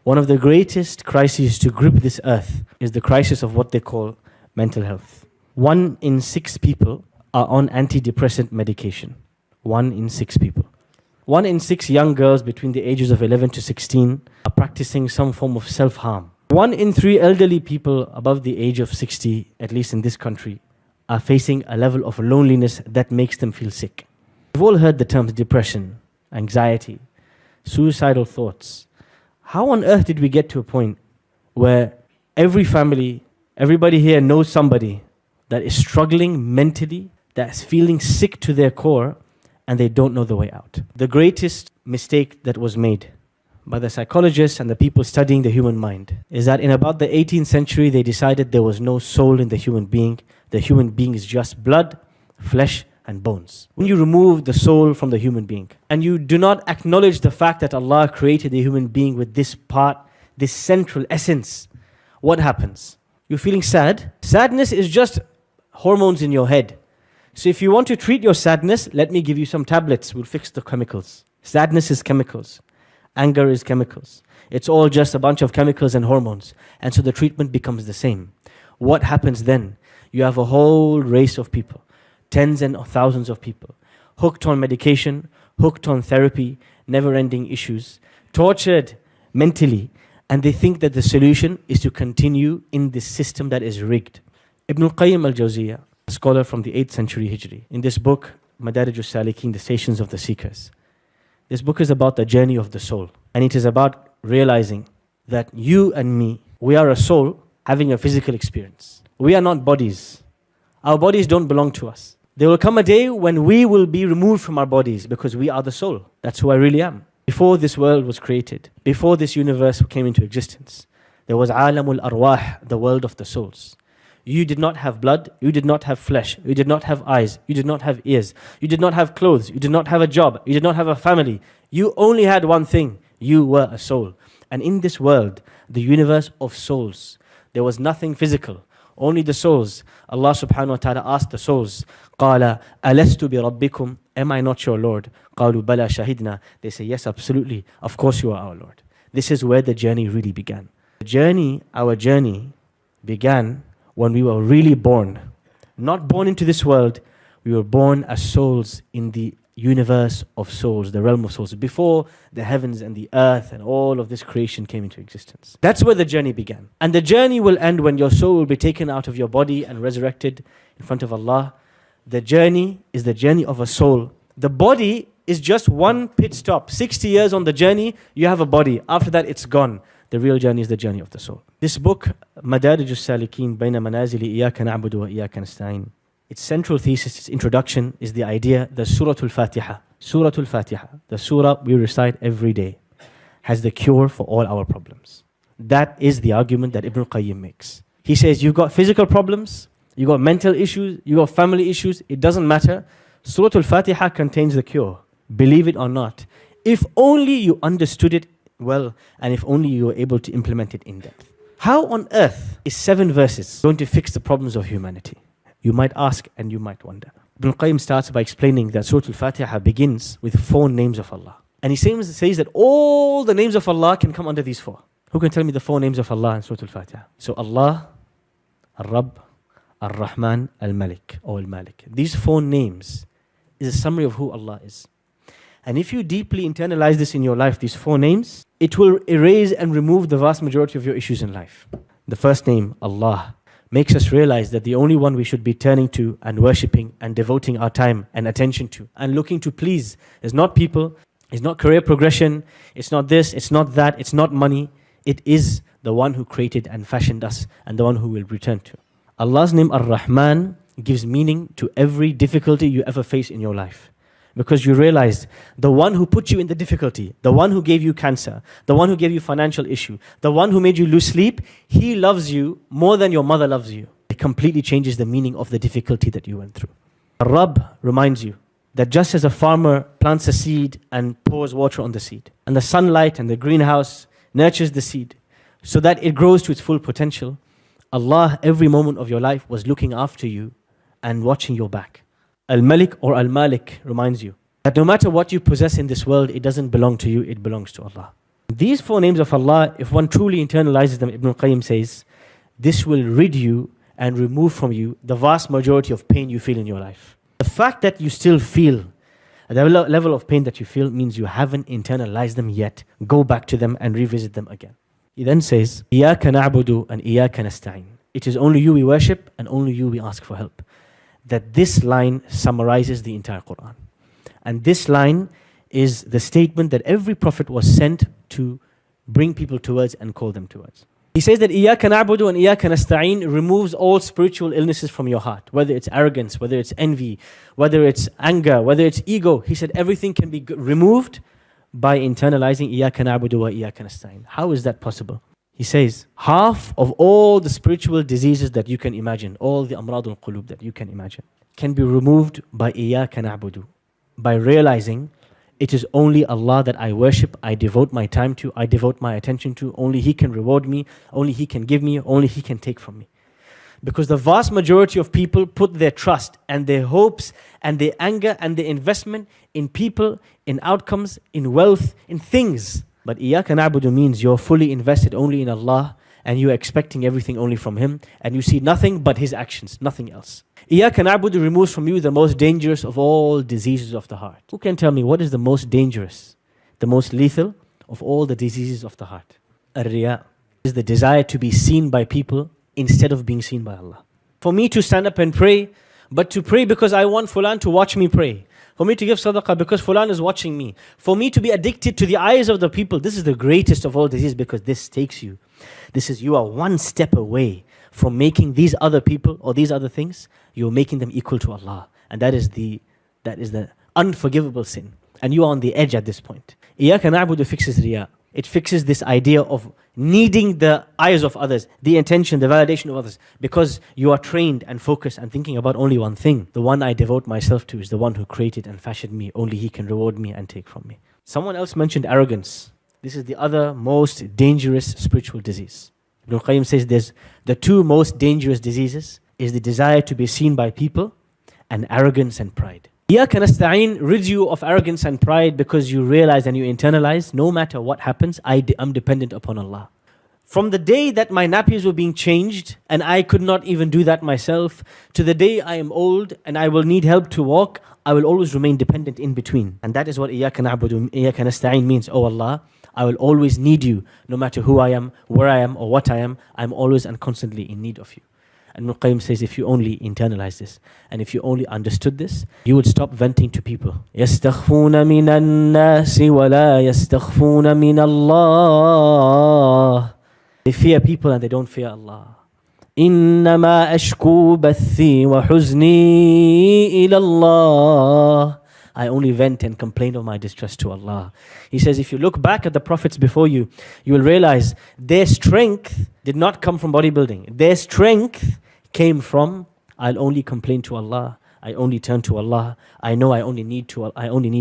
One of the greatest crises to grip this earth is the crisis of what they call mental health. 1 in 6 people are on antidepressant medication. 1 in 6 people. 1 in 6 young girls between the ages of 11 to 16 are practicing some form of self-harm. 1 in 3 elderly people above the age of 60, at least in this country, are facing a level of loneliness that makes them feel sick. We've all heard the terms depression, anxiety, suicidal thoughts. How on earth did we get to a point where every family, everybody here knows somebody that is struggling mentally, that's feeling sick to their core, and they don't know the way out? The greatest mistake that was made by the psychologists and the people studying the human mind is that in about the 18th century, they decided there was no soul in the human being. The human being is just blood, flesh, and bones. When you remove the soul from the human being and you do not acknowledge the fact that Allah created the human being with this part, this central essence, what happens? You're feeling sad. Sadness is just hormones in your head. So if you want to treat your sadness, let me give you some tablets. We'll fix the chemicals. Sadness is chemicals. Anger is chemicals. It's all just a bunch of chemicals and hormones. And so the treatment becomes the same. What happens then? You have a whole race of people, tens and thousands of people, hooked on medication, hooked on therapy, never-ending issues, tortured mentally, and they think that the solution is to continue in this system that is rigged. Ibn al-Qayyim al-Jawziyah, a scholar from the 8th century Hijri, in this book, Madarij al-Salikeen, the Stations of the Seekers, this book is about the journey of the soul. And it is about realizing that you and me, we are a soul having a physical experience. We are not bodies. Our bodies don't belong to us. There will come a day when we will be removed from our bodies because we are the soul. That's who I really am. Before this world was created, before this universe came into existence, there was alamul arwah, the world of the souls. You did not have blood, you did not have flesh, you did not have eyes, you did not have ears, you did not have clothes, you did not have a job, you did not have a family. You only had one thing, you were a soul. And in this world, the universe of souls, there was nothing physical, only the souls. Allah subhanahu wa ta'ala asked the souls, قَالَ أَلَسْتُ بِرَبِّكُمْ, am I not your Lord? قَالُوا بَلَا شَهِدْنَا. They say, yes, absolutely, of course you are our Lord. This is where the journey really began. Our journey began when we were really born. Not born into this world, we were born as souls in the universe of souls, the realm of souls, before the heavens and the earth and all of this creation came into existence. That's where the journey began. And the journey will end when your soul will be taken out of your body and resurrected in front of Allah. The journey is the journey of a soul. The body is just one pit stop. 60 years on the journey, you have a body. After that, it's gone. The real journey is the journey of the soul. This book, Madarij al-Salikeen, Bayna Manazili Iyaka Na'budu wa Iyaka Nasta'in, its central thesis, its introduction is the idea that Surah Al-Fatiha, Surah Al-Fatiha, the surah we recite every day, has the cure for all our problems. That is the argument that Ibn al-Qayyim makes. He says, you've got physical problems, you've got mental issues, you've got family issues, it doesn't matter. Surah Al-Fatiha contains the cure. Believe it or not. If only you understood it well, and if only you were able to implement it in depth. How on earth is 7 verses going to fix the problems of humanity? You might ask and you might wonder. Ibn al-Qayyim starts by explaining that Surah Al-Fatiha begins with 4 names of Allah. And he says that all the names of Allah can come under these 4. Who can tell me the 4 names of Allah in Surah Al-Fatiha? So Allah, Al-Rabb, Al-Rahman, Al-Malik, or Al-Malik. These 4 names is a summary of who Allah is. And if you deeply internalize this in your life, these 4 names, it will erase and remove the vast majority of your issues in life. The first name, Allah, makes us realize that the only one we should be turning to and worshipping and devoting our time and attention to and looking to please is not people, it's not career progression, it's not this, it's not that, it's not money. It is the one who created and fashioned us and the one who will return to. Allah's name, Ar-Rahman, gives meaning to every difficulty you ever face in your life. Because you realized the one who put you in the difficulty, the one who gave you cancer, the one who gave you financial issue, the one who made you lose sleep, he loves you more than your mother loves you. It completely changes the meaning of the difficulty that you went through. Rabb reminds you that just as a farmer plants a seed and pours water on the seed, and the sunlight and the greenhouse nurtures the seed so that it grows to its full potential, Allah, every moment of your life, was looking after you and watching your back. Al-Malik or Al-Malik reminds you that no matter what you possess in this world, it doesn't belong to you, it belongs to Allah. These 4 names of Allah, if one truly internalizes them, Ibn al-Qayyim says, this will rid you and remove from you the vast majority of pain you feel in your life. The fact that you still feel the level of pain that you feel means you haven't internalized them yet. Go back to them and revisit them again. He then says, إِيَّاكَ نَعْبُدُ and إِيَّاكَ نَسْتَعِينُ. It is only you we worship and only you we ask for help. That this line summarizes the entire Qur'an. And this line is the statement that every prophet was sent to bring people towards and call them towards. He says that إِيَّاكَ نَعْبُدُ and إِيَّاكَ نَسْتَعِينُ removes all spiritual illnesses from your heart. Whether it's arrogance, whether it's envy, whether it's anger, whether it's ego. He said everything can be removed by internalizing إِيَّاكَ نَعْبُدُ وَإِيَّاكَ نَسْتَعِينُ. How is that possible? He says half of all the spiritual diseases that you can imagine, all the amrad al-qulub that you can imagine, can be removed by إِيَّاكَ نَعْبُدُ, by realizing it is only Allah that I worship, I devote my time to, I devote my attention to. Only He can reward me, only He can give me, only He can take from me. Because the vast majority of people put their trust and their hopes and their anger and their investment in people, in outcomes, in wealth, in things. But إِيَّاكَ نَعْبُدُ means you're fully invested only in Allah and you're expecting everything only from Him and you see nothing but His actions, nothing else. إِيَّاكَ نَعْبُدُ removes from you the most dangerous of all diseases of the heart. Who can tell me what is the most dangerous, the most lethal of all the diseases of the heart? Ar-riya is the desire to be seen by people instead of being seen by Allah. For me to stand up and pray, but to pray because I want Fulan to watch me pray. For me to give sadaqah because Fulan is watching me. For me to be addicted to the eyes of the people. This is the greatest of all diseases because this takes you. You are one step away from making these other people or these other things, you're making them equal to Allah. And that is the unforgivable sin. And you are on the edge at this point. إِيَّاكَ نَعْبُدُ fixes riya. It fixes this idea of needing the eyes of others, the attention, the validation of others. Because you are trained and focused and thinking about only one thing. The one I devote myself to is the one who created and fashioned me. Only He can reward me and take from me. Someone else mentioned arrogance. This is the other most dangerous spiritual disease. Ibn al-Qayyim says there's the 2 most dangerous diseases is the desire to be seen by people and arrogance and pride. إِيَّاكَ نَسْتَعِينُ rids you of arrogance and pride because you realize and you internalize no matter what happens, I'm dependent upon Allah. From the day that my nappies were being changed and I could not even do that myself, to the day I am old and I will need help to walk, I will always remain dependent in between. And that is what إِيَّاكَ نَعْبُدُ إِيَّاكَ نَسْتَعِينُ means. Oh Allah, I will always need you, no matter who I am, where I am, or what I am. I'm always and constantly in need of you. And Ibn al-Qayyim says, if you only internalize this, and if you only understood this, you would stop venting to people. يَسْتَخْفُونَ مِنَ النَّاسِ وَلَا يَسْتَخْفُونَ مِنَ اللَّهِ. They fear people and they don't fear Allah. إِنَّمَا أَشْكُو بَثِّي وَحُزْنِي إِلَى اللَّهِ. I only vent and complain of my distress to Allah. He says, if you look back at the prophets before you, you will realize their strength did not come from bodybuilding. Their strength came from, I'll only complain to Allah. I only turn to Allah. I know I only need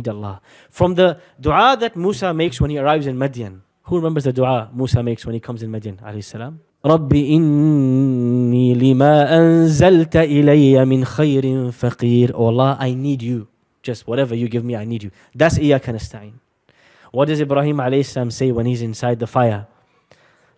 Allah. From the dua that Musa makes when he arrives in Madian. Who remembers the dua Musa makes when he comes in Madian, alayhi salam? رَبِّ إِنِّي لِمَا أَنزَلْتَ إِلَيَّ مِنْ خَيْرٍ فَقِيرٍ. Oh Allah, I need you. Just whatever you give me, I need you. That's إِيَّاكَ نَسْتَعِينُ. What does Ibrahim alayhi salam say when he's inside the fire?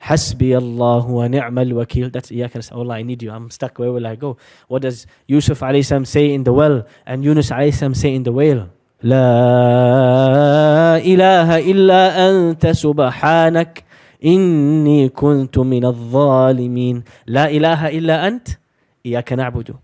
حَسْبِيَ اللَّهُ وَنِعْمَ الْوَكِيلُ. That's إِيَّاكَ نَسْتَعِينُ. Allah, I need you. I'm stuck. Where will I go? What does Yusuf alayhi salam say in the well? And Yunus alayhi salam say in the whale? لا إله إلا أنت سبحانك إني كنت من الظالمين. لا إله إلا أنت إياك نعبد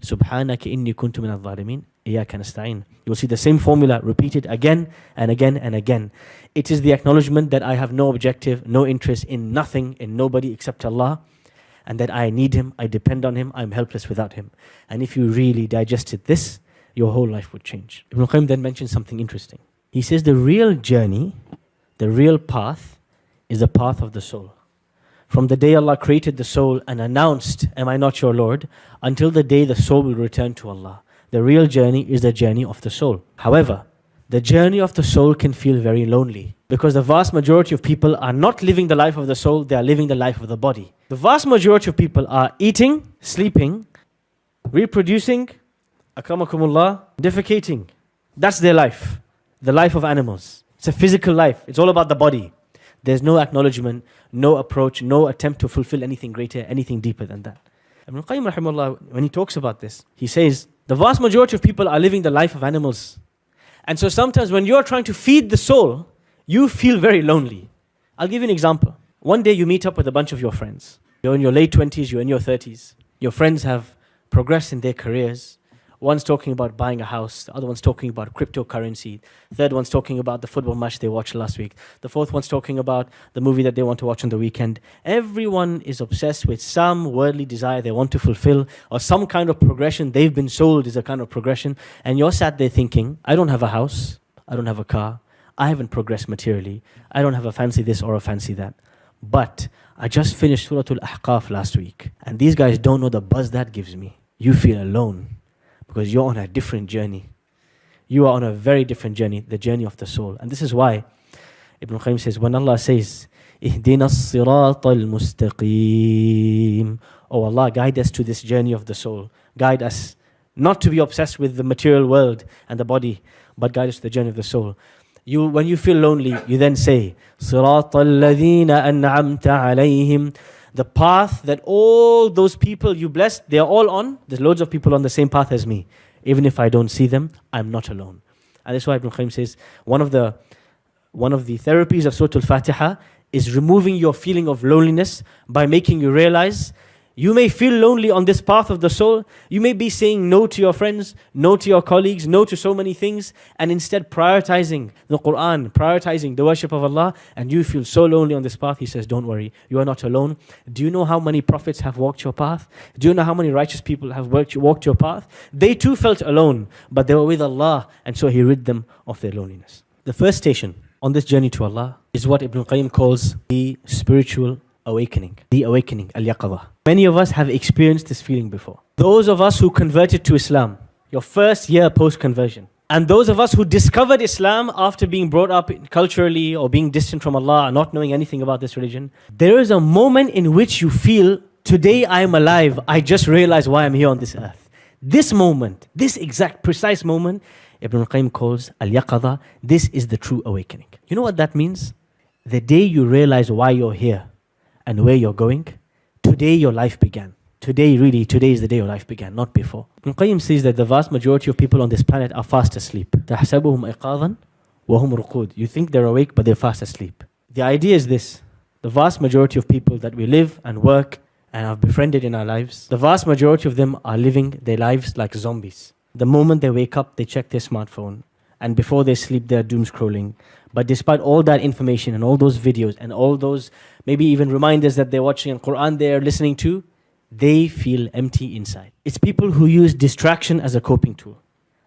سبحانك إني كنت من الظالمين إياك نستعين. You will see the same formula repeated again and again and again. It is the acknowledgement that I have no objective, no interest in nothing, in nobody except Allah, and that I need Him, I depend on Him, I'm helpless without Him. And if you really digested this, your whole life would change. Ibn al-Qayyim then mentions something interesting. He says the real journey, the real path, is the path of the soul. From the day Allah created the soul and announced, am I not your Lord, until the day the soul will return to Allah. The real journey is the journey of the soul. However, the journey of the soul can feel very lonely because the vast majority of people are not living the life of the soul, they are living the life of the body. The vast majority of people are eating, sleeping, reproducing, akramakumullah, defecating. That's their life, the life of animals. It's a physical life. It's all about the body. There's no acknowledgement, no approach, no attempt to fulfill anything greater, anything deeper than that. Ibn al-Qayyim rahimahullah, when he talks about this, he says, the vast majority of people are living the life of animals. And so sometimes when you're trying to feed the soul, you feel very lonely. I'll give you an example. One day you meet up with a bunch of your friends. You're in your late 20s, you're in your 30s. Your friends have progressed in their careers. One's talking about buying a house, the other one's talking about cryptocurrency, the third one's talking about the football match they watched last week, the fourth one's talking about the movie that they want to watch on the weekend. Everyone is obsessed with some worldly desire they want to fulfill, or some kind of progression they've been sold is a kind of progression, and you're sat there thinking, I don't have a house, I don't have a car, I haven't progressed materially, I don't have a fancy this or a fancy that. But I just finished Surah Al-Ahqaf last week, and these guys don't know the buzz that gives me. You feel alone. Because you're on a different journey. You are on a very different journey, the journey of the soul. And this is why Ibn al-Qayyim says, when Allah says, اهدنا الصراط المستقيم, oh Allah, guide us to this journey of the soul. Guide us not to be obsessed with the material world and the body, but guide us to the journey of the soul. When you feel lonely, you then say, صراط الذين أنعمت عليهم, the path that all those people you blessed, they are all on. There's loads of people on the same path as me. Even if I don't see them, I'm not alone. And that's why Ibn Qayyim says, one of the therapies of Surah Al-Fatiha is removing your feeling of loneliness by making you realize you may feel lonely on this path of the soul. You may be saying no to your friends, no to your colleagues, no to so many things, and instead prioritizing the Qur'an, prioritizing the worship of Allah, and you feel so lonely on this path. He says, don't worry, you are not alone. Do you know how many prophets have walked your path? Do you know how many righteous people have walked your path? They too felt alone, but they were with Allah, and so He rid them of their loneliness. The first station on this journey to Allah is what Ibn Qayyim calls the spiritual awakening, the awakening, al-yaqadha. Many of us have experienced this feeling before. Those of us who converted to Islam, your first year post-conversion, and those of us who discovered Islam after being brought up culturally or being distant from Allah, not knowing anything about this religion, there is a moment in which you feel, today I am alive, I just realized why I'm here on this earth. This moment, this exact precise moment, Ibn al-Qayyim calls al-yaqadha. This is the true awakening. You know what that means? The day you realize why you're here and where you're going, today your life began. Today is the day your life began, not before. Ibn Qayyim says that the vast majority of people on this planet are fast asleep. تَحْسَبُهُمْ أَيْقَاظًا وَهُمْ رُقُودٌ. You think they're awake, but they're fast asleep. The idea is this: the vast majority of people that we live and work and have befriended in our lives, the vast majority of them are living their lives like zombies. The moment they wake up, they check their smartphone, and before they sleep, they're doom scrolling. But despite all that information and all those videos and all those maybe even reminders that they're watching and Qur'an they're listening to, they feel empty inside. It's people who use distraction as a coping tool.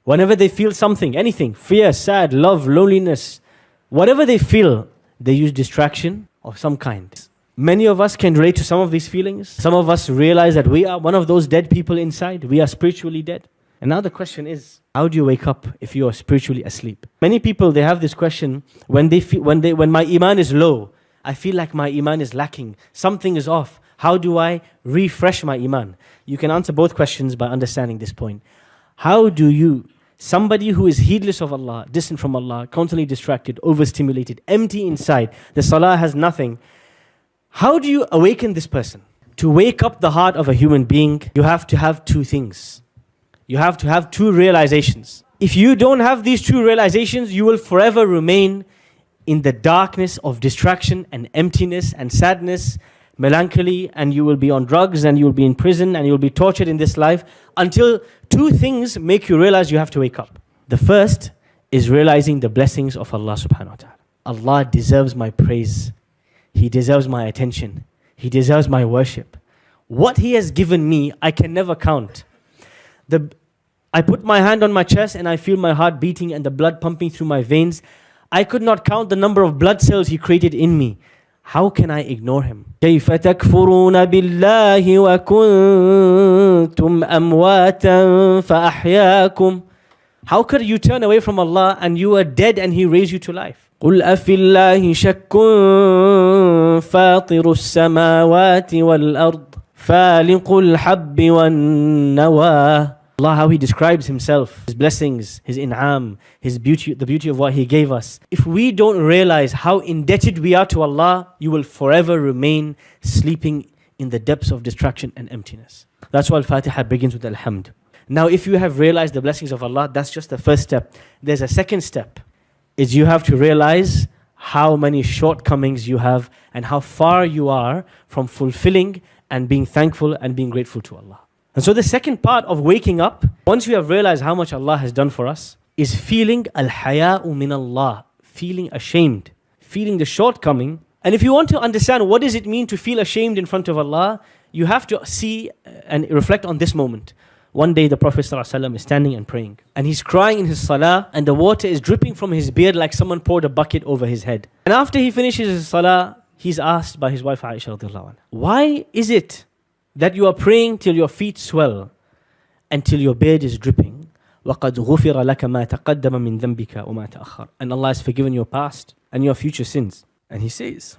Whenever they feel something, anything, fear, sad, love, loneliness, whatever they feel, they use distraction of some kind. Many of us can relate to some of these feelings. Some of us realize that we are one of those dead people inside. We are spiritually dead. And now the question is, how do you wake up if you are spiritually asleep? Many people, they have this question when my iman is low, I feel like my iman is lacking, something is off. How do I refresh my iman? You can answer both questions by understanding this point. How do you, somebody who is heedless of Allah, distant from Allah, constantly distracted, overstimulated, empty inside, the salah has nothing, how do you awaken this person? To wake up the heart of a human being, you have to have two things. You have to have two realizations. If you don't have these two realizations, you will forever remain in the darkness of distraction and emptiness and sadness, melancholy, and you will be on drugs and you will be in prison and you will be tortured in this life until two things make you realize you have to wake up. The first is realizing the blessings of Allah subhanahu wa ta'ala. Allah deserves my praise. He deserves my attention. He deserves my worship. What He has given me, I can never count. I put my hand on my chest and I feel my heart beating and the blood pumping through my veins. I could not count the number of blood cells He created in me. How can I ignore Him? كيف تكفرون بالله وكنتم أمواتا فأحياكم. How could you turn away from Allah and you are dead and He raised you to life? قل أفي الله شك فاطر السماوات والأرض فالق الحب والنوى Allah, how He describes Himself, His blessings, His in'am, His beauty, the beauty of what He gave us. If we don't realize how indebted we are to Allah, you will forever remain sleeping in the depths of distraction and emptiness. That's why Al-Fatiha begins with Alhamd. Now, if you have realized the blessings of Allah, that's just the first step. There's a second step, is you have to realize how many shortcomings you have and how far you are from fulfilling and being thankful and being grateful to Allah. And so the second part of waking up, once we have realized how much Allah has done for us, is feeling al-haya'u min Allah, feeling ashamed, feeling the shortcoming. And if you want to understand what does it mean to feel ashamed in front of Allah, you have to see and reflect on this moment. One day the Prophet ﷺ is standing and praying, and he's crying in his salah, and the water is dripping from his beard like someone poured a bucket over his head. And after he finishes his salah, he's asked by his wife Aisha radiallahu anha, why is it that you are praying till your feet swell and till your beard is dripping? وَقَدْ غُفِرَ لَكَ مَا تَقَدَّمَ مِن ذَنْبِكَ وَمَا تَأَخَّرَ. And Allah has forgiven your past and your future sins. And he says,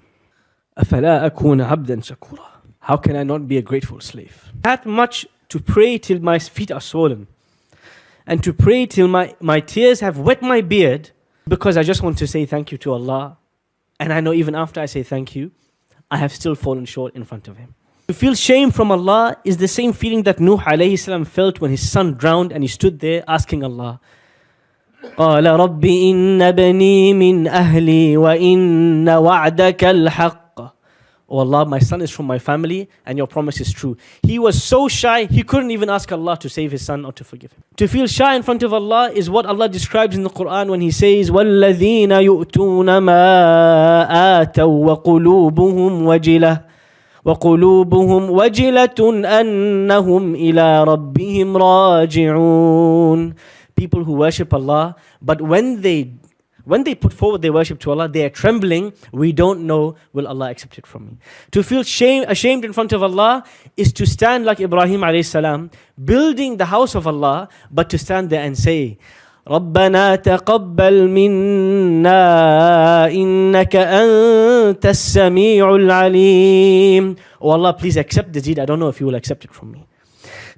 أَفَلَا أَكُونَ عَبْدًا شَكُورًا. How can I not be a grateful slave? That much to pray till my feet are swollen, and to pray till my tears have wet my beard, because I just want to say thank you to Allah. And I know even after I say thank you, I have still fallen short in front of Him. To feel shame from Allah is the same feeling that Nuh alayhi salam felt when his son drowned and he stood there asking Allah, قَالَ رَبِّ إِنَّ بَنِي مِنْ أَهْلِي وَإِنَّ وَعْدَكَ الْحَقِّ. Oh Allah, my son is from my family and your promise is true. He was so shy, he couldn't even ask Allah to save his son or to forgive him. To feel shy in front of Allah is what Allah describes in the Qur'an when He says, وَالَّذِينَ يُؤْتُونَ مَا آتَوا وَقُلُوبُهُمْ وَجِلَةٌ أَنَّهُمْ إِلَىٰ رَبِّهِمْ رَاجِعُونَ. People who worship Allah, but when they put forward their worship to Allah, they are trembling. We don't know, will Allah accept it from me? To feel ashamed in front of Allah is to stand like Ibrahim alayhi salam, building the house of Allah, but to stand there and say, رَبَّنَا تَقَبَّلْ مِنَّا إِنَّكَ أَنْتَ السَّمِيعُ الْعَلِيمُ. Oh Allah, please accept the deed. I don't know if you will accept it from me.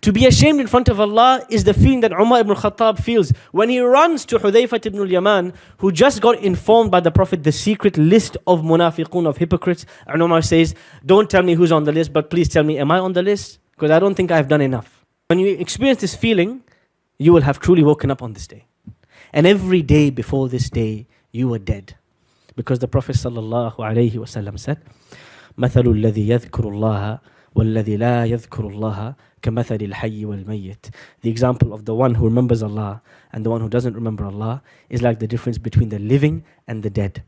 To be ashamed in front of Allah is the feeling that Umar ibn Khattab feels when he runs to Hudayfa ibn al-Yaman, who just got informed by the Prophet the secret list of munafiqun, of hypocrites. And Umar says, don't tell me who's on the list, but please tell me, am I on the list? Because I don't think I have done enough. When you experience this feeling, you will have truly woken up on this day. And every day before this day, you were dead. Because the Prophet sallallahu alayhi wasallam said, مَثَلُ الَّذِي يَذْكُرُ اللَّهَ وَالَّذِي لَا يَذْكُرُ اللَّهَ كَمَثَلِ الْحَيِّ وَالْمَيِّتِ. The example of the one who remembers Allah and the one who doesn't remember Allah is like the difference between the living and the dead.